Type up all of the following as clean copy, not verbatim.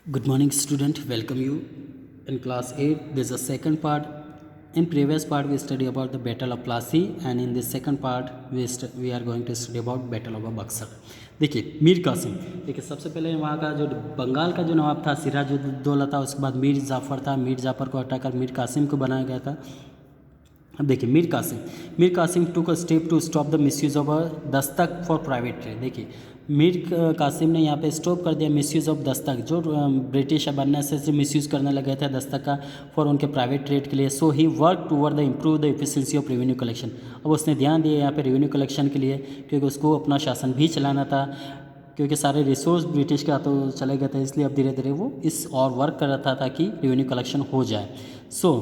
Good morning, student. Welcome you in class 8. This is the second part. In previous part, we study about the Battle of Plassey, and in this second part, we are going to study about Battle of Buxar. देखिए मीर कासिम, देखिए सबसे पहले वहाँ का जो बंगाल का जो नवाब था सिराजुद्दौला था, उसके बाद मीर जाफ़र था। मीर जाफ़र को हटाकर मीर कासिम को बनाया गया था। अब देखिए Mir Qasim took a step to stop the misuse of dastak for private trade. देखिए मीर कासिम ने यहाँ पे स्टॉप कर दिया मिसयूज़ ऑफ दस्तक, जो ब्रिटिश बनने से मिसयूज़ करने लगे थे दस्तक का फॉर उनके प्राइवेट ट्रेड के लिए। So he work toward the improve the efficiency of revenue collection. अब उसने ध्यान दिया यहाँ पे रेवेन्यू कलेक्शन के लिए, क्योंकि उसको अपना शासन भी चलाना था, क्योंकि सारे रिसोर्स ब्रिटिश के हाथों चले गए थे। इसलिए अब धीरे धीरे वो इस और वर्क कर रहा था कि रेवेन्यू कलेक्शन हो जाए। So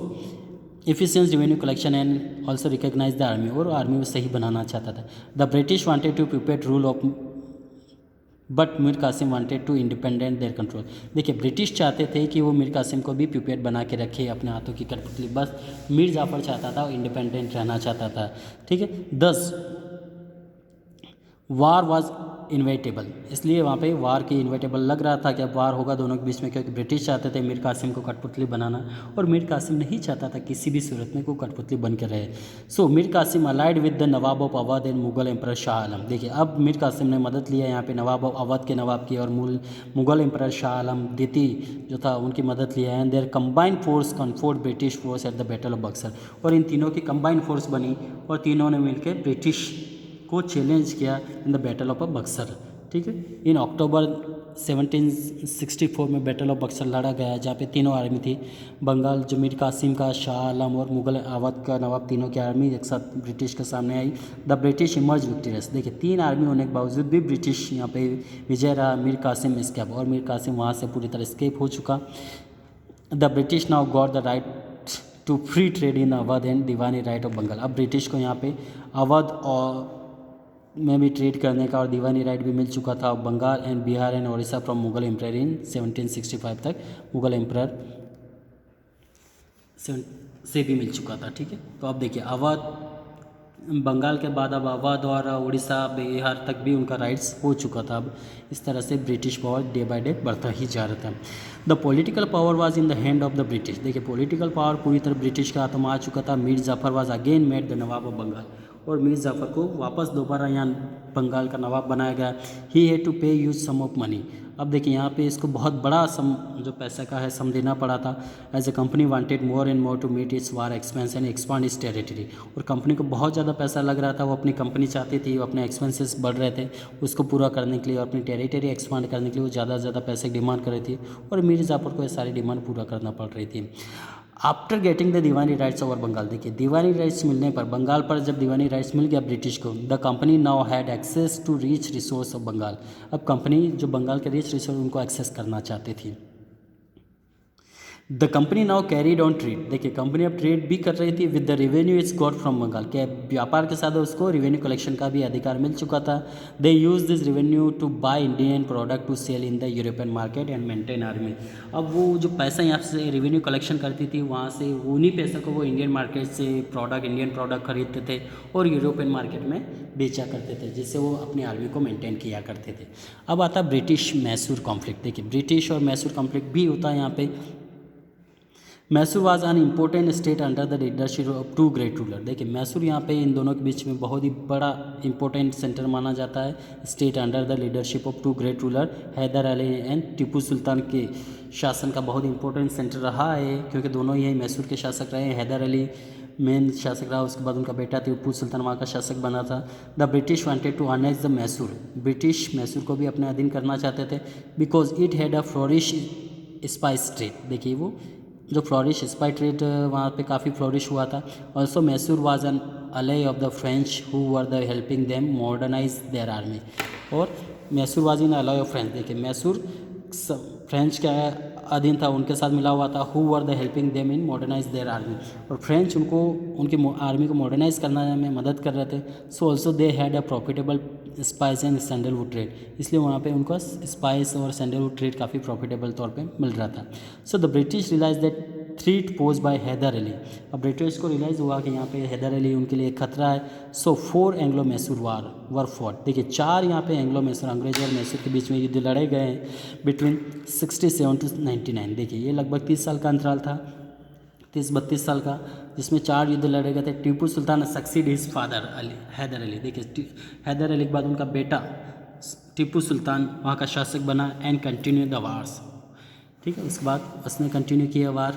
efficient revenue collection and also recognize the army, और आर्मी को सही बनाना चाहता था। The British wanted to prepare rule of but Mir Qasim wanted to independent their control. देखिए ब्रिटिश चाहते थे कि वो मीर कासिम को भी प्रिपेयर बना के रखे अपने हाथों की कठपुतली, बस मीर जाफ़र चाहता था, इंडिपेंडेंट रहना चाहता था। ठीक है, 10 वार वाज इन्वेटेबल, इसलिए वहाँ पे वार की इन्वेटेबल लग रहा था कि अब वार होगा दोनों के बीच में, क्योंकि ब्रिटिश चाहते थे मीर कासिम को कठपुतली बनाना, और मीर कासिम नहीं चाहता था किसी भी सूरत में को कठपुतली बन के रहे। So Mir Qasim allied with the Nawab of Awadh and Mughal emperor Shah Alam. देखिए अब मीर कासिम ने मदद लिया यहाँ पे नवाब ऑफ अवध के नवाब की, और मुगल एम्पर शाह आलम द्वितीय जो था उनकी मदद लिया। And their combined force confronted British force at the battle of Buxar, और इन तीनों की कंबाइंड फोर्स बनी और तीनों ने मिलकर ब्रिटिश को चैलेंज किया in the battle of Buxar. ठीक है, इन अक्टूबर 1764 में बैटल ऑफ बक्सर लड़ा गया, जहाँ पे तीनों आर्मी थी, बंगाल जो मीर कासिम का, शाह आलम और मुगल अवध का नवाब, तीनों की आर्मी एक साथ ब्रिटिश के सामने आई। The British emerge victorious. देखिए तीन आर्मी होने के बावजूद भी ब्रिटिश यहाँ पे विजय रहा। मीर कासिम एस्केप, और मीर कासिम वहाँ से पूरी तरह स्केप हो चुका। The British now got the right to free trade in Awadh and diwani right of Bengal. अब ब्रिटिश को यहाँ पे अवध और में भी ट्रेड करने का और दीवानी राइट भी मिल चुका था। Bengal and Bihar and Orissa from Mughal empire in 1765 तक मुगल एम्पायर से भी मिल चुका था। ठीक है, तो अब देखिए अवध, बंगाल के बाद अब अवध और उड़ीसा बिहार तक भी उनका राइट्स हो चुका था। अब इस तरह से British power day by day बढ़ता ही जा रहा था। The political power was in the hand of the British. देखिए पॉलिटिकल पावर पूरी तरह ब्रिटिश के हाथों में आ चुका था। Mir Jafar was again made the Nawab of Bengal, और मीर जाफ़र को वापस दोबारा यहाँ बंगाल का नवाब बनाया गया। ही हैड टू पे यूज सम ऑफ मनी। अब देखिए यहाँ पे इसको बहुत बड़ा सम जो पैसे का है सम देना पड़ा था। As a company wanted more and more to meet its war expense and expand its territory, और कंपनी को बहुत ज़्यादा पैसा लग रहा था। वो अपनी कंपनी चाहती थी, वो अपने एक्सपेंसेस बढ़ रहे थे, उसको पूरा करने के लिए और अपनी टेरिटरी एक्सपांड करने के लिए वो ज़्यादा से ज़्यादा पैसे की डिमांड कर रही थी, और मीर जाफ़र को ये सारी डिमांड पूरा करना पड़ रही थी। After getting the diwani rights over Bengal. देखिए दीवानी राइट्स मिलने पर, बंगाल पर जब दीवानी राइट्स मिल गया ब्रिटिश को, the company now had access to reach resource of Bengal. अब कंपनी जो बंगाल के रिच रिसोर्स उनको एक्सेस करना चाहती थी। The company now carried on trade. देखिए कंपनी अब ट्रेड भी कर रही थी with the revenue its got from Bengal, के व्यापार के साथ उसको रेवेन्यू कलेक्शन का भी अधिकार मिल चुका था। They use this revenue to buy Indian product to sell in the European market and maintain army. अब वो जो पैसा यहाँ से रेवेन्यू कलेक्शन करती थी, वहाँ से उन्हीं पैसों को वो इंडियन मार्केट से इंडियन प्रोडक्ट खरीदते थे और यूरोपियन मार्केट में बेचा करते थे, जिससे वो अपनी आर्मी को मेंटेन किया करते थे। अब आता ब्रिटिश मैसूर कॉन्फ्लिक्ट। देखिए ब्रिटिश और मैसूर कॉन्फ्लिक्ट भी होता है यहाँ पे। Mysore was an important state under the leadership of two great ruler. देखिए मैसूर यहाँ पे इन दोनों के बीच में बहुत ही बड़ा इंपॉर्टेंट सेंटर माना जाता है, state under the leadership of two great ruler Hyder Ali and Tipu Sultan के शासन का बहुत इंपॉर्टेंट सेंटर रहा है, क्योंकि दोनों ही मैसूर के शासक रहे हैं। हैदर अली मेन शासक रहा, उसके बाद उनका बेटा टीपू सुल्तान वहाँ का शासक बना था। The British wanted to annex the Mysore. British Mysore को भी अपने अधीन करना चाहते थे, because it had a flourish spice trade. देखिए वो जो फ्लोरिश स्पाई ट्रेड वहाँ पे काफ़ी फ्लोरिश हुआ था। ऑल्सो मैसूर वाज एन अले of the French who were the helping them modernise there army, और मैसूर वाज इन अले ऑफ फ्रेंच। देखिए मैसूर फ्रेंच के अधीन था, उनके साथ मिला हुआ था। Who were the helping them in modernise there army, और फ्रेंच उनको उनकी आर्मी को मॉडर्नाइज करने में मदद कर रहे थे। So also they had a profitable spice and sandalwood trade, इसलिए वहाँ पे उनको स्पाइस और सैंडलवुड ट्रेड काफ़ी प्रॉफिटेबल तौर पे मिल रहा था। So the British realise that threat pose by Hyder Ali. अब ब्रिटिश को रियलाइज़ हुआ कि यहाँ पे हैदर अली उनके लिए खतरा है। सो 4 एंग्लो मैसूर वार वर फॉट। देखिए 4 यहाँ पे एंग्लो मैसूर, अंग्रेज और मैसूर के बीच में युद्ध लड़े गए हैं बिटवीन 67 टू 99। देखिए ये लगभग 30 साल का अंतराल था, 30-32 साल का, जिसमें 4 युद्ध लड़े गए थे। Tipu Sultan succeed his father Ali, Hyder Ali. देखिए हैदर अली के बाद उनका बेटा टीपू सुल्तान वहाँ का शासक बना एंड कंटिन्यू द वार्स। ठीक है, उसके बाद उसने कंटिन्यू किया वार।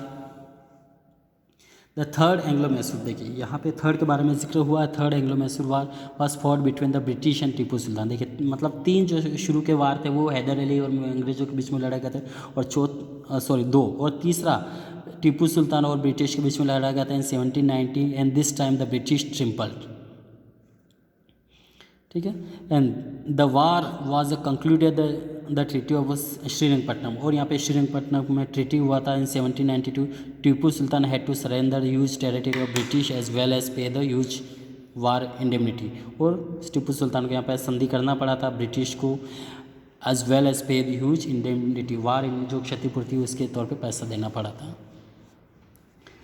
द थर्ड एंग्लो मैसूर, देखिए यहाँ पे थर्ड के बारे में जिक्र हुआ है। Third Anglo Mysore war was fought between the British and Tipu Sultan. देखिए मतलब 3 जो शुरू के वार थे वो हैदर अली और अंग्रेज़ों के बीच में लड़े गए थे, और 2, और तीसरा टीपू सुल्तान और ब्रिटिश के बीच में लड़ा गया था in 1790 and this time the British triumphed. ठीक है, and the war was concluded the treaty of Srirangapatnam, और यहाँ पे श्रीरंगपट्टनम में ट्रीटी हुआ था in 1792। Tipu Sultan had to surrender huge territory of British as well as pay the huge war indemnity, और टीपू सुल्तान को यहाँ पे संधि करना पड़ा था ब्रिटिश को, as well as pay the huge indemnity, वार जो क्षतिपूर्ति उसके तौर पे पैसा देना पड़ा था।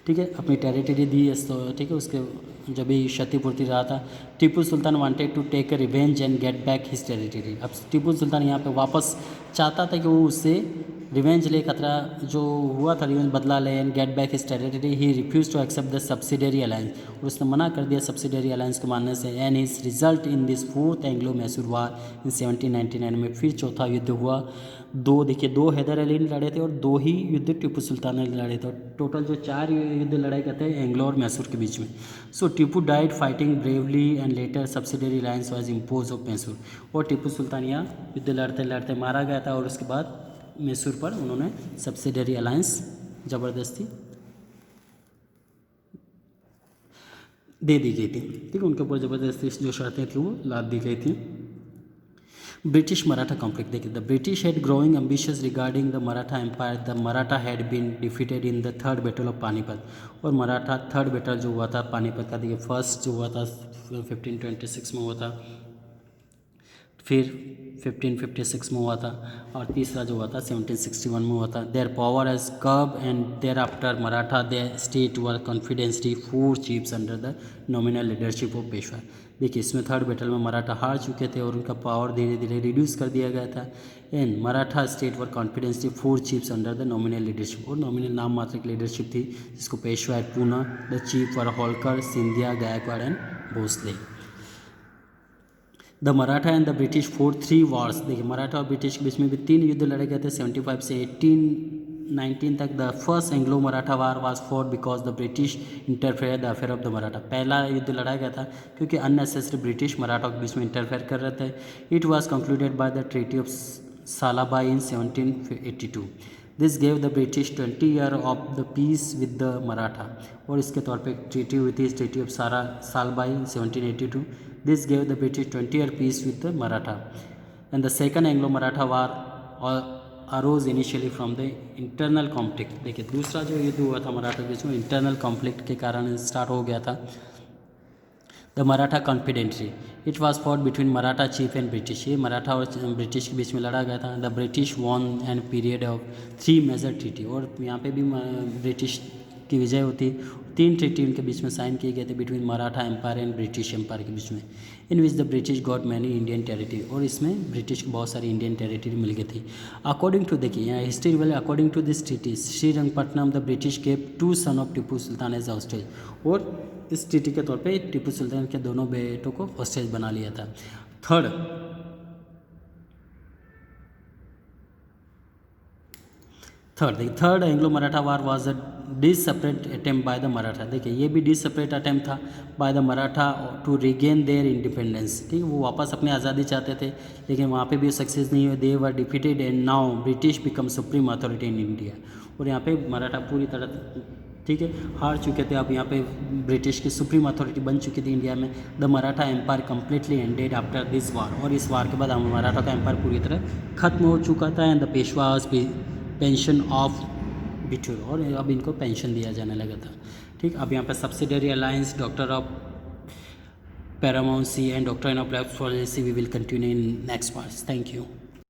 ठीक है, अपनी टेरिटरी दी, तो ठीक है, उसके जब भी क्षतिपूर्ति रहा था। Tipu Sultan wanted to take a revenge and get back his territory. अब टीपू सुल्तान यहाँ पे वापस चाहता था कि वो उससे रिवेंज ले, खतरा जो हुआ था रिवेंज बदला ले, and get back his territory. He refuse to accept the subsidiary alliance, और उसने मना कर दिया सब्सिडरी अलायंस को मानने से। And his result in this 4th Anglo Mysore war in 1799 में फिर चौथा युद्ध हुआ। 2, देखिए 2 हैदर अली ने लड़े थे और 2 ही युद्ध टीपू सुल्तान ने लड़े थे। टोटल जो 4 युद्ध लड़ाई गए थे एंग्लो और मैसूर के बीच में। So Tipu died fighting bravely and later subsidiary alliance was impose of Mysore, और टीपू सुल्तान यहाँ युद्ध लड़ते लड़ते मारा गया था, और उसके बाद मैसूर पर उन्होंने सब्सिडरी अलायंस ज़बरदस्ती दे दी गई थी। ठीक है, उनके ऊपर ज़बरदस्ती जो शर्तें थी वो लाद दी गई थी। ब्रिटिश मराठा कॉन्फ्लिक्ट, देखिए the British had growing ambitious regarding the Maratha empire. The Maratha had been defeated in the 3rd battle of Panipat, और मराठा 3rd बैटल जो हुआ था पानीपत का, देखिए फर्स्ट जो हुआ था 1526 में हुआ था, फिर 1556 में हुआ था, और तीसरा जो हुआ था 1761 में हुआ था। Their power as curb and their after Maratha they state were confidently 4 chiefs under the nominal leadership of Peshwa. देखिए इसमें 3rd बैटल में मराठा हार चुके थे और उनका पावर धीरे धीरे रिड्यूस कर दिया गया था। And Maratha state were confidently 4 chiefs under the nominal leadership, और नॉमिनल नाम मात्र की लीडरशिप थी जिसको Peshwa at Poona. The chief were Holkar, Scindia, Gaekwad and Bhonsle. The Maratha and the British fought 3 wars, देखिए मराठा और ब्रिटिश के बीच में भी 3 युद्ध लड़े गए थे 75 से 1819 तक। The first Anglo Maratha war was fought because the British interfere the affair of the Maratha. पहला युद्ध लड़ा गया था क्योंकि अननेसेसरी ब्रिटिश मराठा के बीच में इंटरफेयर कर रहे थे। It was concluded by the treaty of Salbai in 1782। This gave the British 20 year of the peace with the Maratha, और इसके तौर पे ट्रीटी हुई थी treaty of Salbai 1782। This gave the British 20-year peace with the Maratha. And the second Anglo-Maratha war arose initially from the internal conflict. देखिए दूसरा जो युद्ध हुआ था मराठा के बीच में इंटरनल कॉन्फ्लिक्ट के कारण स्टार्ट हो गया था। The Maratha confederacy, it was fought between Maratha chief and British. ये मराठा और ब्रिटिश के बीच में लड़ा गया था। The British won and period of 3 major treaty, और यहाँ पे भी ब्रिटिश की विजय होती। 3 ट्रीटी उनके बीच में साइन किए गए थे between Maratha empire and British empire के बीच में, in which the British got many Indian territory, और इसमें ब्रिटिश को बहुत सारी इंडियन टेरिटरी मिल गई थी। अकॉर्डिंग टू, देखिए यहाँ हिस्ट्री वाले, according to this treaty Srirangapatnam the British kept 2 son of Tipu Sultan as hostage, और इस ट्रीटी के तौर पे टीपू सुल्तान के दोनों बेटों को हॉस्टेज बना लिया था। Third Anglo Maratha war was a desperate attempt by the Maratha. देखिए ये भी डिससेपरेट अटेम्प्ट था by the Maratha to regain their independence. ठीक है, वो वापस अपनी आज़ादी चाहते थे लेकिन वहाँ पे भी सक्सेस नहीं हुए। They were defeated and now British become supreme authority in India, और यहाँ पे मराठा पूरी तरह ठीक है हार चुके थे। अब यहाँ पे ब्रिटिश की सुप्रीम अथॉरिटी बन चुकी थी इंडिया में। The Maratha empire completely ended after this war, और इस वार के बाद मराठा का एम्पायर पूरी तरह खत्म हो चुका था। And the पेशवाज pension of Bithoor, और अब इनको पेंशन दिया जाने लगा था। ठीक, अब यहाँ पर subsidiary alliance, doctrine of paramountcy and doctrine of policy we will continue in next part. Thank you.